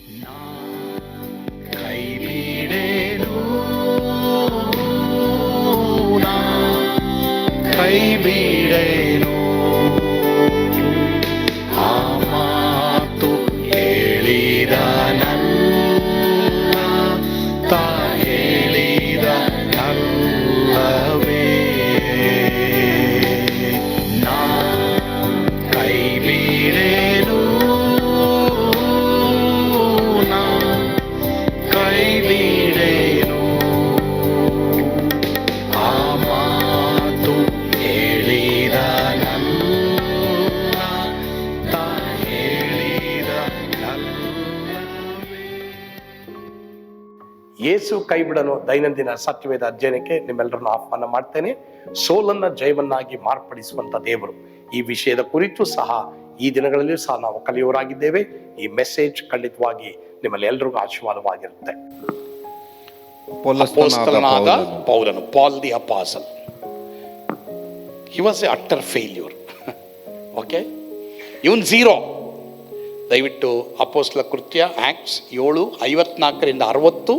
ಕೈ ಬಿಡೇನು, ಕೈ ಬಿಡೇನು, ಆ ಮಾತು ಹೇಳಿದ ನನ್ನ ಹೇಳಿದ ನಲ್ಲವೇ. ನಾ ಕೈ ಬಿಡೇನು, ನಾ ಕೈ ಬಿಡೇನು, ಆ ಮಾತು ಹೇಳಿದ ನನ್ನ ಹೇಳಿದ ನಲ್ಲವೇ. ಯೇಸು ಕೈ ಬಿಡಲು ದೈನಂದಿನ ಸತ್ಯವೇದ ಅಧ್ಯಯನಕ್ಕೆ ನಿಮ್ಮೆಲ್ಲರನ್ನು ಆಹ್ವಾನ ಮಾಡ್ತೇನೆ. ಸೋಲನ್ನ ಜಯವನ್ನಾಗಿ ಮಾರ್ಪಡಿಸುವಂತ ದೇವರು, ಈ ವಿಷಯದ ಕುರಿತು ಸಹ ಈ ದಿನಗಳಲ್ಲಿಯೂ ಸಹ ನಾವು ಕಲಿಯುವರಾಗಿದ್ದೇವೆ. ಈ ಮೆಸೇಜ್ ಖಂಡಿತವಾಗಿ ನಿಮ್ಮಲ್ಲಿ ಎಲ್ರಿಗೂ ಆಶೀರ್ವಾದವಾಗಿರುತ್ತೆ. ಅಪೊಸ್ತಲನಾದ ಪೌಲನು, Paul the apostle, he was a utter failure. Okay, even zero. ದಯವಿಟ್ಟು ಅಪೊಸ್ತಲ ಕೃತ್ಯ ಆಕ್ಟ್ಸ್ 7:54-60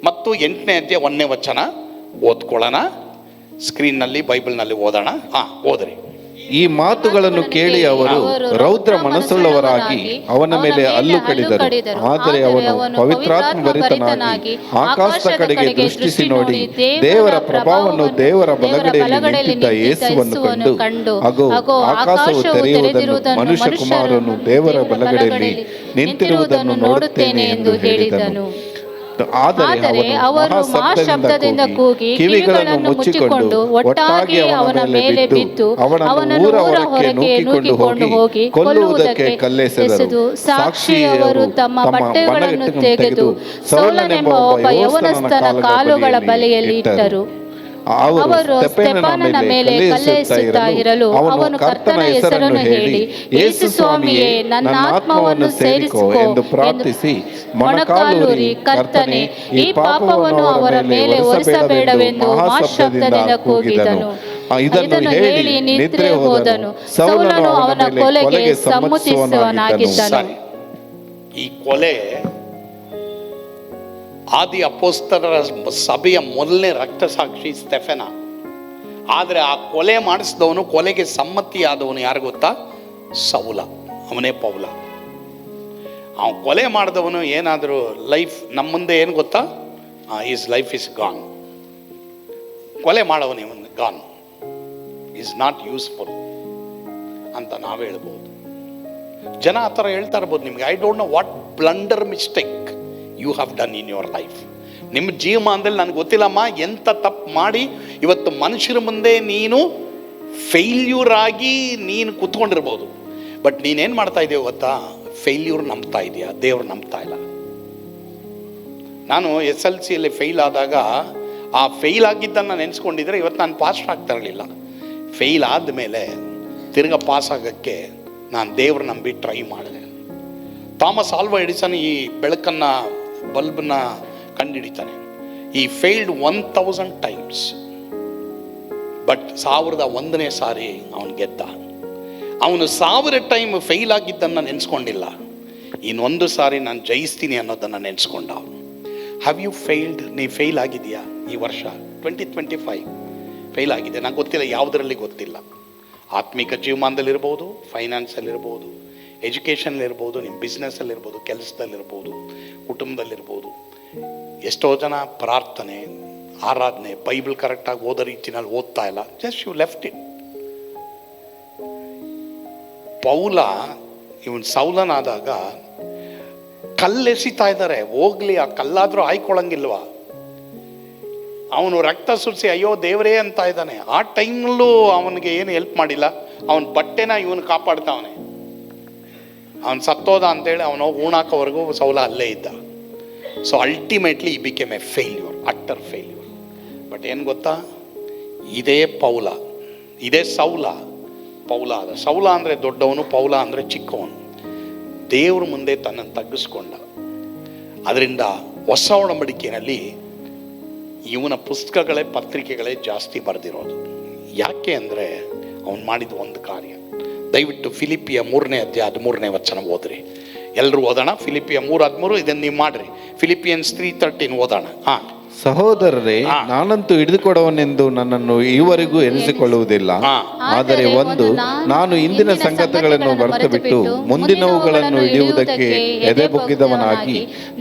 ಮತ್ತು 8ನೇ ಅಧ್ಯಾಯ 1ನೇ ವಚನ ಓದ್ಕೊಳ್ಳೋಣ. ಸ್ಕ್ರೀನ್ನಲ್ಲಿ ಬೈಬಲ್ನಲ್ಲಿ ಓದೋಣ. ಓದ್ರಿ. ಈ ಮಾತುಗಳನ್ನು ಕೇಳಿ ಅವರು ರೌದ್ರ ಮನಸ್ಸುಳ್ಳವರಾಗಿ ಅವನ ಮೇಲೆ ಹಲ್ಲು ಕಡಿದರು. ಆದರೆ ಅವನು ಪವಿತ್ರಾತ್ಮ ಭರಿತನಾಗಿ ಆಕಾಶದ ಕಡೆಗೆ ದೃಷ್ಟಿಸಿ ನೋಡಿ, ದೇವರ ಪ್ರಭಾವವನ್ನು ದೇವರ ಬಲಗಡೆಯಲ್ಲಿ ನಿಂತಿದ್ದ ಯೇಸುವನ್ನು ಕಂಡು, ಅಗೋ ಆಕಾಶವು ತೆರೆಯುವುದನ್ನು ಮನುಷ್ಯಕುಮಾರನು ದೇವರ ಬಲಗಡೆಯಲ್ಲಿ ನಿಂತಿರುವುದನ್ನು ನೋಡುತ್ತೇನೆ ಎಂದು ಹೇಳಿದನು. ಆದರೆ ಅವರು ಮಹಾಶಬ್ದದಿಂದ ಕೂಗಿ ಕಿವಿಗಳನ್ನು ಮುಚ್ಚಿಕೊಂಡು ಒಟ್ಟಾಗಿ ಅವನ ಮೇಲೆ ಬಿದ್ದು ಅವನನ್ನು ಊರ ಹೊರಗೆ ನೂಕಿಕೊಂಡು ಹೋಗಿ ಕೊಲ್ಲುವುದಕ್ಕೆ ಕಲ್ಲೆಸೆದರು. ಸಾಕ್ಷಿಯವರು ತಮ್ಮ ಬಟ್ಟೆಗಳನ್ನು ತೆಗೆದು ಸೌಲನೆಂಬ ಒಬ್ಬ ಯೌವನಸ್ಥನ ಕಾಲುಗಳ ಬಳಿಯಲ್ಲಿ ಇಟ್ಟರು. ಅವರು ಸ್ತೆಫನನ ಮೇಲೆ ಕಲ್ಲೆಸೆಯುತ್ತಾ ಇರಲು ಅವನು ಕರ್ತನ ಹೆಸರನ್ನು ಹೇಳಿ, ಯೇಸು ಸ್ವಾಮಿಯೇ, ನನ್ನ ಆತ್ಮವನ್ನು ಸೇರಿಸಿಕೋ ಎಂದು ಪ್ರಾರ್ಥಿಸಿ ಮೊಣಕಾಲೂರಿ, ಕರ್ತನೇ, ಈ ಪಾಪವನ್ನು ಅವರ ಮೇಲೆ ಹೊರಿಸಬೇಡವೆಂದು ಮಹಾಶಬ್ದದಿಂದ ಕೂಗಿದನು. ಇದನ್ನು ಹೇಳಿ ನಿದ್ರೆ ಹೋದನು. ಸೌಲನು ಅವನ ಕೊಲೆಗೆ ಸಮ್ಮತಿಸುವವನಾಗಿದ್ದನು. ಈ ಕೊಲೆ ಆದಿ ಅಪೊಸ್ತಲರ ಸಭೆಯ ಮೊದಲನೇ ರಕ್ತಸಾಕ್ಷಿ ಸ್ತೆಫನ. ಆದರೆ ಆ ಕೊಲೆ ಮಾಡಿಸಿದವನು, ಕೊಲೆಗೆ ಸಮ್ಮತಿಯಾದವನು ಯಾರು ಗೊತ್ತಾ? ಸೌಲ. ಅವನೇ ಪೌಲ. ಅವನು ಕೊಲೆ ಮಾಡಿದವನು ಏನಾದರೂ ಲೈಫ್ ನಮ್ಮ ಮುಂದೆ ಏನು ಗೊತ್ತಾ? Is life is gone. ಕೊಲೆ ಮಾಡವನು ಇವನು ಗಾನ್, ಈಸ್ ನಾಟ್ ಯೂಸ್ಫುಲ್ ಅಂತ ನಾವು ಹೇಳ್ಬೋದು. ಜನ ಆ ಥರ ಹೇಳ್ತಾ ಇರ್ಬೋದು ನಿಮಗೆ. I don't know what blunder mistake you have done in your life. ನಿಮ್ಮ ಜೀವಮಾನದಲ್ಲಿ ನನಗೆ ಗೊತ್ತಿಲ್ಲಮ್ಮ ಎಂಥ ತಪ್ಪು ಮಾಡಿ ಇವತ್ತು ಮನುಷ್ಯರ ಮುಂದೆ ನೀನು ಫೇಲ್ಯೂರ್ ಆಗಿ ನೀನು ಕೂತ್ಕೊಂಡಿರ್ಬೋದು. ಬಟ್ ನೀನೇನು ಮಾಡ್ತಾ ಇದೆಯೋ ಗೊತ್ತಾ? ಫೇಲ್ಯೂರ್ ನಂಬ್ತಾ ಇದೆಯಾ, ದೇವ್ರು ನಂಬ್ತಾ ಇಲ್ಲ. ನಾನು SLCಯಲ್ಲಿ ಫೇಲ್ ಆದಾಗ ಆ ಫೇಲ್ ಆಗಿದ್ದನ್ನು ನೆನೆಸ್ಕೊಂಡಿದ್ರೆ ಇವತ್ತು ನಾನು ಪಾಸ್ ಆಗ್ತಾ ಇರಲಿಲ್ಲ. ಫೇಲ್ ಆದಮೇಲೆ ತಿರ್ಗಾ ಪಾಸ್ ಆಗೋಕ್ಕೆ ನಾನು ದೇವ್ರು ನಂಬಿ ಟ್ರೈ ಮಾಡಿದೆ. ಥಾಮಸ್ ಆಲ್ವಾ ಎಡಿಸನ್ ಈ ಬೆಳಕನ್ನು, ಬಲ್ಬ್ನ ಕಂಡುಹಿಡಿತಾನೆ. ಈ ಫೇಲ್ಡ್ 1000 ಟೈಮ್ಸ್, ಬಟ್ 1001ನೇ ಸಾರಿ ಅವನು ಗೆದ್ದ. ಅವನು 1000 ಟೈಮ್ ಫೇಲ್ ಆಗಿದ್ದನ್ನು ನೆನೆಸ್ಕೊಂಡಿಲ್ಲ, ಇನ್ನೊಂದು ಸಾರಿ ನಾನು ಜಯಿಸ್ತೀನಿ ಅನ್ನೋದನ್ನು ನೆನೆಸ್ಕೊಂಡ ಅವನು. Have you failed? ನೀ ಫೇಲ್ ಆಗಿದೆಯಾ ಈ ವರ್ಷ 2025? ಫೇಲ್ ಆಗಿದೆ, ನಂಗೆ ಗೊತ್ತಿಲ್ಲ ಯಾವುದರಲ್ಲಿ ಗೊತ್ತಿಲ್ಲ. ಆತ್ಮಿಕ ಜೀವಮಾನದಲ್ಲಿರ್ಬೋದು, ಫೈನಾನ್ಸಲ್ಲಿರ್ಬೋದು, ಎಜುಕೇಷನ್ಲಿರ್ಬೋದು, ನಿಮ್ಮ ಬಿಸ್ನೆಸ್ಸಲ್ಲಿರ್ಬೋದು, ಕೆಲಸದಲ್ಲಿರ್ಬೋದು, ಕುಟುಂಬದಲ್ಲಿರ್ಬೋದು. ಎಷ್ಟೋ ಜನ ಪ್ರಾರ್ಥನೆ, ಆರಾಧನೆ, ಬೈಬಲ್ ಕರೆಕ್ಟಾಗಿ ಓದೋ ರೀತಿನಲ್ಲಿ ಓದ್ತಾ ಇಲ್ಲ. Just you left it. Paul ಇವನು ಸೌಲನಾದಾಗ ಕಲ್ಲೆಸಿತಾ ಇದ್ದಾರೆ. ಹೋಗ್ಲಿ, ಆ ಕಲ್ಲಾದರೂ ಆಯ್ಕೊಳ್ಳಂಗಿಲ್ವಾ? ಅವನು ರಕ್ತ ಸುರಿಸಿ ಅಯ್ಯೋ ದೇವರೇ ಅಂತ ಇದ್ದಾನೆ. ಆ ಟೈಮ್ನಲ್ಲೂ ಅವನಿಗೆ ಏನು ಹೆಲ್ಪ್ ಮಾಡಿಲ್ಲ. ಅವನ ಬಟ್ಟೆನ ಇವನು ಕಾಪಾಡ್ತಾವನೆ. ಅವನು ಸತ್ತೋದ ಅಂತೇಳಿ ಅವನು ಉಣಾಕೋವರೆಗೂ ಸೌಲ ಅಲ್ಲೇ ಇದ್ದ. ಸೊ ಅಲ್ಟಿಮೇಟ್ಲಿ ಈ became A failure, utter failure. But ಏನು ಗೊತ್ತಾ? ಇದೇ ಪೌಲ, ಇದೇ ಸೌಲ. ಪೌಲ ಆದ. ಸೌಲ ಅಂದರೆ ದೊಡ್ಡವನು, ಪೌಲ ಅಂದರೆ ಚಿಕ್ಕವನು. ದೇವ್ರ ಮುಂದೆ ತನ್ನನ್ನು ತಗ್ಗಿಸ್ಕೊಂಡ. ಅದರಿಂದ ಹೊಸ ಒಡಂಬಡಿಕೆಯಲ್ಲಿ ಇವನ ಪುಸ್ತಕಗಳೇ, ಪತ್ರಿಕೆಗಳೇ ಜಾಸ್ತಿ ಬರೆದಿರೋದು. ಯಾಕೆ ಅಂದರೆ ಅವನು ಮಾಡಿದ ಒಂದು ಕಾರ್ಯ. ದಯವಿಟ್ಟು ಫಿಲಿಪಿಯ 3ನೇ ಅಧ್ಯಾಯ 13ನೇ ವಚನ ಓದ್ರಿ. ಎಲ್ಲರೂ ಓದೋಣ. ಫಿಲಿಪಿಯ 3:13 ಇದನ್ನು ನೀವು ಮಾಡ್ರಿ. ಫಿಲಿಪಿಯನ್ಸ್ 3:13 ಓದೋಣ. ಹಾಂ. ಸಹೋದರರೇ, ನಾನಂತೂ ಹಿಡಿದುಕೊಡವನೆಂದು ನನ್ನನ್ನು ಈವರೆಗೂ ಎನಿಸಿಕೊಳ್ಳುವುದಿಲ್ಲ. ಆದರೆ ಒಂದು, ನಾನು ಇಂದಿನ ಸಂಗತಿಗಳನ್ನು ಮರೆತು ಬಿಟ್ಟು ಮುಂದಿನವುಗಳನ್ನು ಹಿಡಿಯುವುದಕ್ಕೆ ಎದೆಬೊಗ್ಗಿದವನಾಗಿ,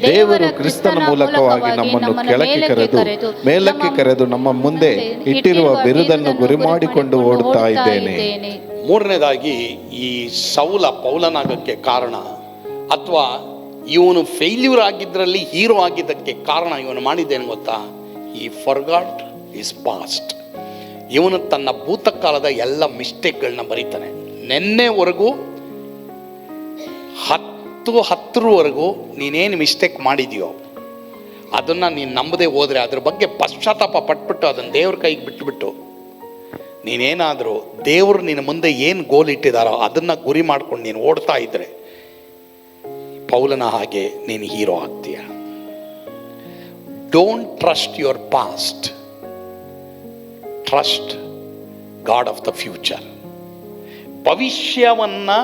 ದೇವರು ಕ್ರಿಸ್ತನ ಮೂಲಕವಾಗಿ ನಮ್ಮನ್ನು ಕೆಳಕ್ಕೆ ಕರೆದು ಮೇಲಕ್ಕೆ ಕರೆದು ನಮ್ಮ ಮುಂದೆ ಇಟ್ಟಿರುವ ಬಿರುದನ್ನು ಗುರಿ ಮಾಡಿಕೊಂಡು ಓಡುತ್ತಾ ಇದ್ದೇನೆ. ಮೂರನೇದಾಗಿ, ಈ ಸೌಲ ಪೌಲನಾಗಕ್ಕೆ ಕಾರಣ, ಅಥವಾ ಇವನು ಫೇಲ್ಯೂರ್ ಆಗಿದ್ದರಲ್ಲಿ ಹೀರೋ ಆಗಿದ್ದಕ್ಕೆ ಕಾರಣ ಇವನು ಮಾಡಿದ್ದೇನು ಗೊತ್ತಾ? ಈ ಫರ್ಗಾಟ್ ಇಸ್ ಪಾಸ್ಟ್. ಇವನು ತನ್ನ ಭೂತಕಾಲದ ಎಲ್ಲ ಮಿಸ್ಟೇಕ್ಗಳನ್ನ ಬರೀತಾನೆ. ನೆನ್ನೆವರೆಗೂ 10:10ವರೆಗೂ ನೀನೇನು ಮಿಸ್ಟೇಕ್ ಮಾಡಿದೆಯೋ ಅದನ್ನು ನೀನು ನಂಬದೇ ಹೋದರೆ, ಅದ್ರ ಬಗ್ಗೆ ಪಶ್ಚಾತ್ತಾಪ ಪಟ್ಬಿಟ್ಟು ಅದನ್ನು ದೇವ್ರ ಕೈಗೆ ಬಿಟ್ಟುಬಿಟ್ಟು ನೀನೇನಾದರೂ ದೇವರು ನಿನ್ನ ಮುಂದೆ ಏನು ಗೋಲ್ ಇಟ್ಟಿದ್ದಾರೋ ಅದನ್ನು ಗುರಿ ಮಾಡ್ಕೊಂಡು ನೀನು ಓಡ್ತಾ ಇದ್ದರೆ ಪೌಲನ ಹಾಗೆ ನೀನು ಹೀರೋ ಆಗ್ತೀಯ. Don't trust your past, trust God of the future. ಭವಿಷ್ಯವನ್ನು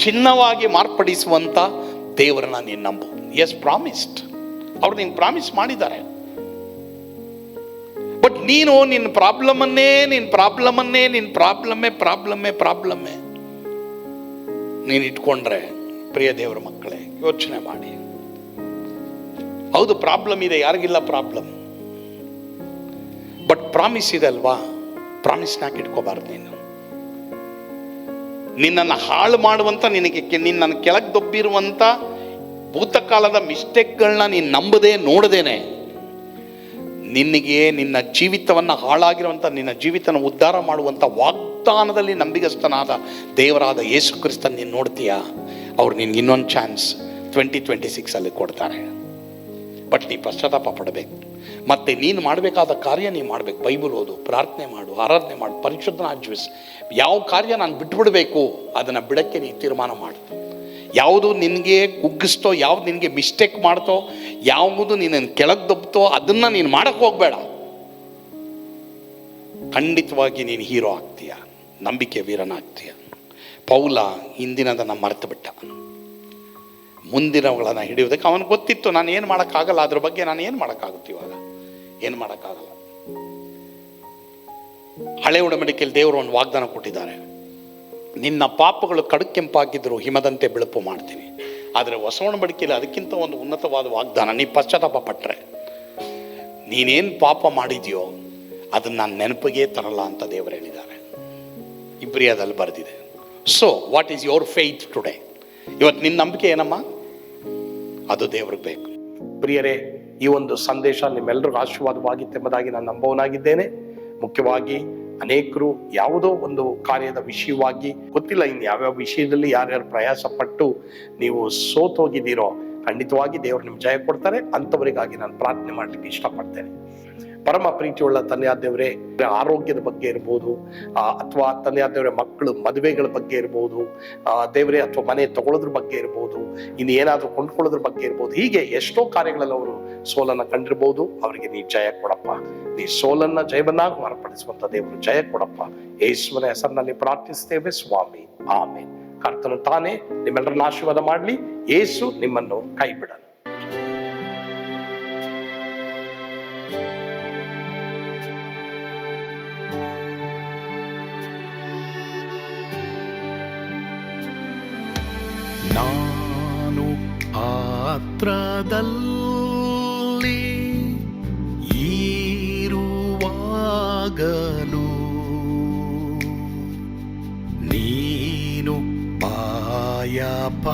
ಚಿನ್ನವಾಗಿ ಮಾರ್ಪಡಿಸುವಂಥ ದೇವರನ್ನ ನೀನು ನಂಬು. ಎಸ್, ಪ್ರಾಮಿಸ್ಡ್, ಅವ್ರು ನೀನು ಪ್ರಾಮಿಸ್ ಮಾಡಿದ್ದಾರೆ. ಬಟ್ ನೀನು ನಿನ್ನ ಪ್ರಾಬ್ಲಮ್ಮೇ ನೀನು ಇಟ್ಕೊಂಡ್ರೆ, ಪ್ರಿಯ ದೇವರ ಮಕ್ಕಳೇ, ಯೋಚನೆ ಮಾಡಿ. ಹೌದು, ಪ್ರಾಬ್ಲಮ್ ಇದೆ, ಯಾರಿಗಿಲ್ಲ ಪ್ರಾಬ್ಲಮ್. ಬಟ್ ಪ್ರಾಮಿಸ್ ಇದೆ ಅಲ್ವಾ? ಪ್ರಾಮಿಸ್ನಾಕ ಇಟ್ಕೋಬಾರ್ದು. ನೀನು ನಿನ್ನನ್ನು ಹಾಳು ಮಾಡುವಂಥ, ನಿನ್ನನ್ನು ಕೆಳಗೆ ದೊಬ್ಬಿರುವಂಥ ಭೂತಕಾಲದ ಮಿಸ್ಟೇಕ್ಗಳನ್ನ ನೀನು ನಂಬದೇ ನೋಡದೇನೆ ನಿನ್ನ ಜೀವಿತವನ್ನು ಹಾಳಾಗಿರುವಂಥ, ನಿನ್ನ ಜೀವಿತನ ಉದ್ಧಾರ ಮಾಡುವಂಥ ವಾಗ್ದಾನದಲ್ಲಿ ನಂಬಿಗಸ್ತನಾದ ದೇವರಾದ ಯೇಸು ಕ್ರಿಸ್ತನ ನೀನು ನೋಡ್ತೀಯಾ? ಅವ್ರು ನಿನ್ಗೆ ಇನ್ನೊಂದು ಚಾನ್ಸ್ 2026 ಕೊಡ್ತಾರೆ. ಬಟ್ ನೀ ಪಶ್ಚಾತ್ತಾಪ ಪಡಬೇಕು. ಮತ್ತು ನೀನು ಮಾಡಬೇಕಾದ ಕಾರ್ಯ ನೀನು ಮಾಡಬೇಕು. ಬೈಬಲ್ ಓದು, ಪ್ರಾರ್ಥನೆ ಮಾಡು, ಆರಾಧನೆ ಮಾಡು, ಪರಿಶುದ್ಧನ ಆಚರಿಸು. ಯಾವ ಕಾರ್ಯ ನಾನು ಬಿಟ್ಬಿಡಬೇಕು ಅದನ್ನು ಬಿಡೋಕ್ಕೆ ನೀನು ತೀರ್ಮಾನ ಮಾಡು. ಯಾವುದು ನಿನಗೆ ಕುಗ್ಗಿಸ್ತೋ, ಯಾವುದು ನಿನಗೆ ಮಿಸ್ಟೇಕ್ ಮಾಡ್ತೋ, ಯಾವುದು ನಿನ್ನನ್ನು ಕೆಳಗೆ ದೊಬ್ತೋ ಅದನ್ನು ನೀನು ಮಾಡೋಕ್ಕೆ ಹೋಗಬೇಡ. ಖಂಡಿತವಾಗಿ ನೀನು ಹೀರೋ ಆಗ್ತೀಯ, ನಂಬಿಕೆ ವೀರನಾಗ್ತೀಯ. ಪೌಲ ಹಿಂದಿನದನ್ನು ಮರೆತು ಬಿಟ್ಟ, ಮುಂದಿನವುಗಳನ್ನು ಹಿಡಿಯೋದಕ್ಕೆ ಅವನಿಗೆ ಗೊತ್ತಿತ್ತು. ನಾನು ಏನು ಮಾಡೋಕ್ಕಾಗಲ್ಲ, ಅದ್ರ ಬಗ್ಗೆ ನಾನು ಏನು ಮಾಡೋಕ್ಕಾಗುತ್ತೆ? ಇವಾಗ ಏನು ಮಾಡೋಕ್ಕಾಗಲ್ಲ. ಹಳೆ ಒಡಂಬಡಿಕೆಯಲ್ಲಿ ದೇವರು ಒಂದು ವಾಗ್ದಾನ ಕೊಟ್ಟಿದ್ದಾರೆ, ನಿನ್ನ ಪಾಪಗಳು ಕಡುಕೆಂಪಾಗಿದ್ದರೂ ಹಿಮದಂತೆ ಬಿಳುಪು ಮಾಡ್ತೀನಿ. ಆದರೆ ಹೊಸ ಒಡಂಬಡಿಕೆಯಲ್ಲಿ ಅದಕ್ಕಿಂತ ಒಂದು ಉನ್ನತವಾದ ವಾಗ್ದಾನ, ನೀ ಪಶ್ಚಾತ್ತಾಪ ಪಟ್ಟರೆ ನೀನೇನು ಪಾಪ ಮಾಡಿದೆಯೋ ಅದನ್ನು ನಾನು ನೆನಪಿಗೆ ತರಲ್ಲ ಅಂತ ದೇವರು ಹೇಳಿದ್ದಾರೆ. ಇಬ್ರಿಯದಲ್ಲಿ ಬರೆದಿದೆ. So what is your faith today? ಇವತ್ತು ನಿನ್ನ ನಂಬಿಕೆ ಏನಮ್ಮ? ಅದು ದೇವ್ರಿಗೆ ಬೇಕು. ಪ್ರಿಯರೇ, ಈ ಒಂದು ಸಂದೇಶ ನಿಮ್ಮೆಲ್ಲರಿಗೂ ಆಶೀರ್ವಾದವಾಗಿತ್ತೆಂಬುದಾಗಿ ನಾನು ನಂಬೋನಾಗಿದ್ದೇನೆ. ಮುಖ್ಯವಾಗಿ ಅನೇಕರು ಯಾವುದೋ ಒಂದು ಕಾರ್ಯದ ವಿಷಯವಾಗಿ, ಗೊತ್ತಿಲ್ಲ ಇನ್ನು ಯಾವ್ಯಾವ ವಿಷಯದಲ್ಲಿ ಯಾರ್ಯಾರು ಪ್ರಯಾಸ ಪಟ್ಟು ನೀವು ಸೋತೋಗಿದ್ದೀರೋ, ಖಂಡಿತವಾಗಿ ದೇವರು ನಿಮ್ಗೆ ಜಯ ಕೊಡ್ತಾರೆ. ಅಂಥವರಿಗಾಗಿ ನಾನು ಪ್ರಾರ್ಥನೆ ಮಾಡಲಿಕ್ಕೆ ಇಷ್ಟಪಡ್ತೇನೆ. ಪರಮ ಪ್ರೀತಿಯುಳ್ಳ ತಂದೆಯಾದೇವರೇ, ಆರೋಗ್ಯದ ಬಗ್ಗೆ ಇರ್ಬೋದು, ಅಥವಾ ತಂದೆಯಾದೇವರೇ ಮಕ್ಕಳು ಮದುವೆಗಳ ಬಗ್ಗೆ ಇರ್ಬೋದು, ದೇವರೇ, ಅಥವಾ ಮನೆ ತಗೊಳ್ಳೋದ್ರ ಬಗ್ಗೆ ಇರ್ಬೋದು, ಇನ್ನು ಏನಾದರೂ ಕೊಂಡ್ಕೊಳ್ಳೋದ್ರ ಬಗ್ಗೆ ಇರ್ಬೋದು, ಹೀಗೆ ಎಷ್ಟೋ ಕಾರ್ಯಗಳಲ್ಲಿ ಅವರು ಸೋಲನ್ನು ಕಂಡಿರ್ಬೋದು. ಅವರಿಗೆ ನೀ ಜಯ ಕೊಡಪ್ಪ. ನೀ ಸೋಲನ್ನ ಜಯವನ್ನಾಗಿ ಮಾರ್ಪಡಿಸುವಂತ ದೇವರು ಜಯ ಕೊಡಪ್ಪ. ಯೇಸುವಿನ ಹೆಸರಿನಲ್ಲಿ ಪ್ರಾರ್ಥಿಸ್ತೇವೆ ಸ್ವಾಮಿ, ಆಮೇನ್. ಕರ್ತನು ತಾನೇ ನಿಮ್ಮೆಲ್ಲರನ್ನ ಆಶೀರ್ವಾದ ಮಾಡಲಿ. ಯೇಸು ನಿಮ್ಮನ್ನು ಕೈ ಬಿಡಲ್ಲ. ನಾನು ಪಾತ್ರದಲ್ಲಿ ಇರುವಾಗಲೂ ನೀನು ಭಯಪಟ್ಟು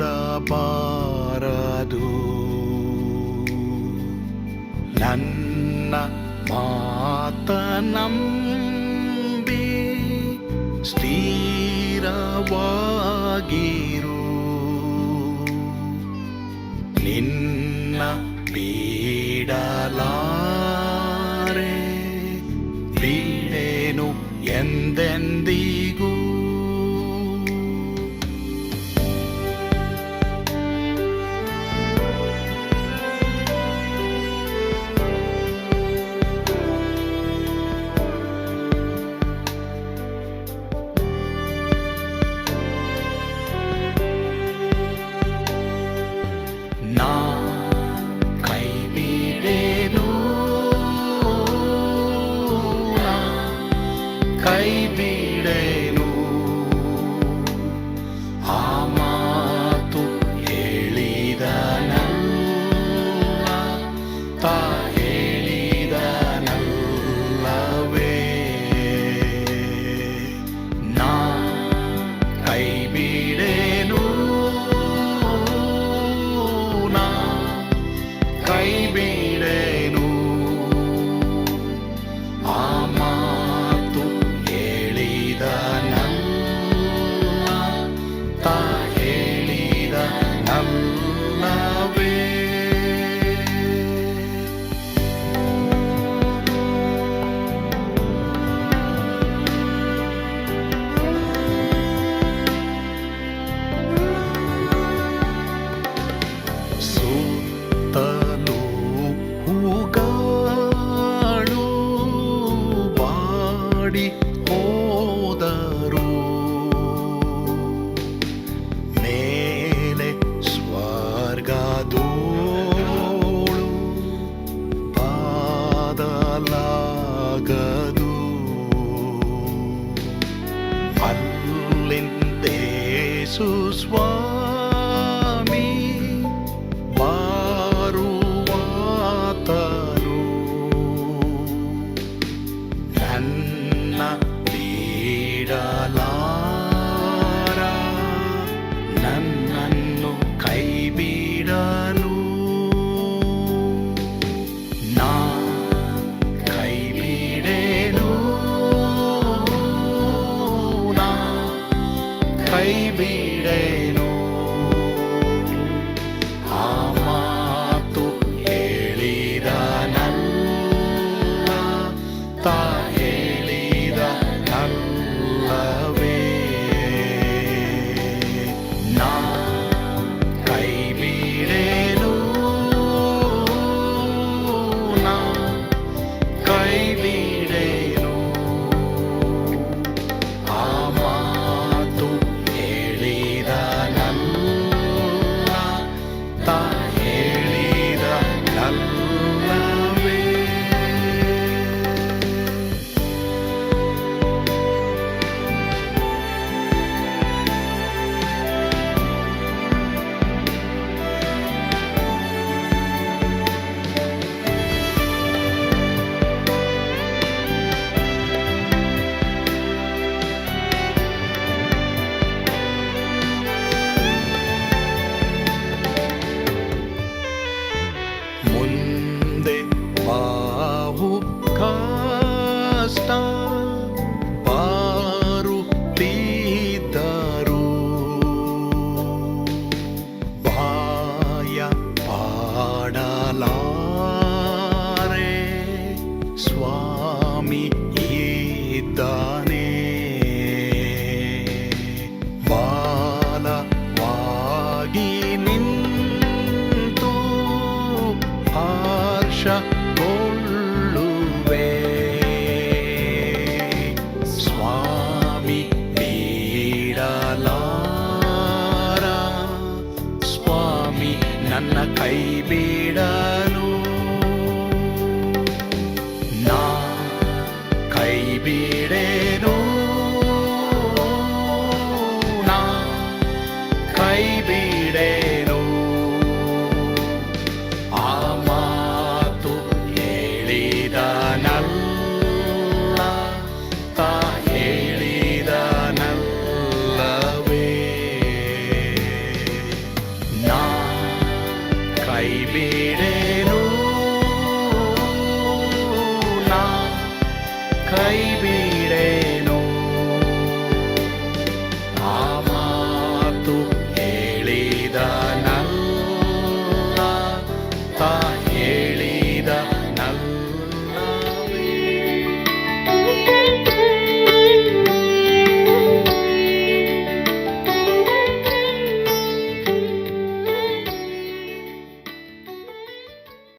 ಓಡಬಾರದು. ನನ್ನ ಮಾತನಂಬಿ ಸ್ಥಿರವಾಗಿರು. ನಿನ್ನ ಬಿಡಲಾರೆ, ಬಿಡೆನು ಎಂದೆಂದಿಗೂ. ತಾ ಹೇಳಿದ ನಲ್ಲವೇ. ಸುತ್ತಲೂ ಹೂಗಳು ಬಾಡಿ ಹೋದರು, ಮೇಲೆ ಸ್ವರ್ಗದೋಳು ಬಾದಲಾಗದು. ಅಲ್ಲಿಂದೇಸು ಸ್ವಾಮಿ ಬಾರುವಾತನು, ನನ್ನ ಬಿಡಲಾರ, ನನ್ನನ್ನು ಕೈ ಬಿಡನು. ನಾ ಕೈ ಬಿಡೆನು, ನಾ ಕೈ ಬಿಡೆನು. ಆ ಮಾತು ಹೇಳಿದನಲ್ಲ, ತಾ ಹೇಳಿದ ನಲ್ಲವೇ. ನಾ ಕೈ ಬಿಡೆನು, ನಾ ಕೈ ಬಿಡೆನು. ಆ ಮಾತು ಹೇಳಿದನಲ್ಲ, ತಾ ಹೇಳಿದ ನಲ್ಲವೇ. ಮುಂದೆ ಬಾಹು ಕಷ್ಟ ಬಾರುತ್ತಿದ್ದರು, ಬಾಯ ಪಾಡಲಾರೆ, ಸ್ವಾಮಿ ಇದ್ದಾನೆ. ಬಾಲವಾಗಿ ನಿಂತು ಹರ್ಷಗೊಳ್ಳುವೆ, ಸ್ವಾಮಿ ಬಿಡಲಾರ, ಸ್ವಾಮಿ ನನ್ನ ಕೈ ಬಿಡನು. ನಾ ಕೈ ಬಿಡೆನು, ನಾ ಕೈ ಬಿಡೆನು. ಆ ಮಾತು ಹೇಳಿದನಲ್ಲ, ತಾ ಹೇಳಿದನಲ್ಲವೇ. ನಾ ಕೈ ಬಿಡೆನು, ನಾ ಕೈ ಬಿಡೆನು.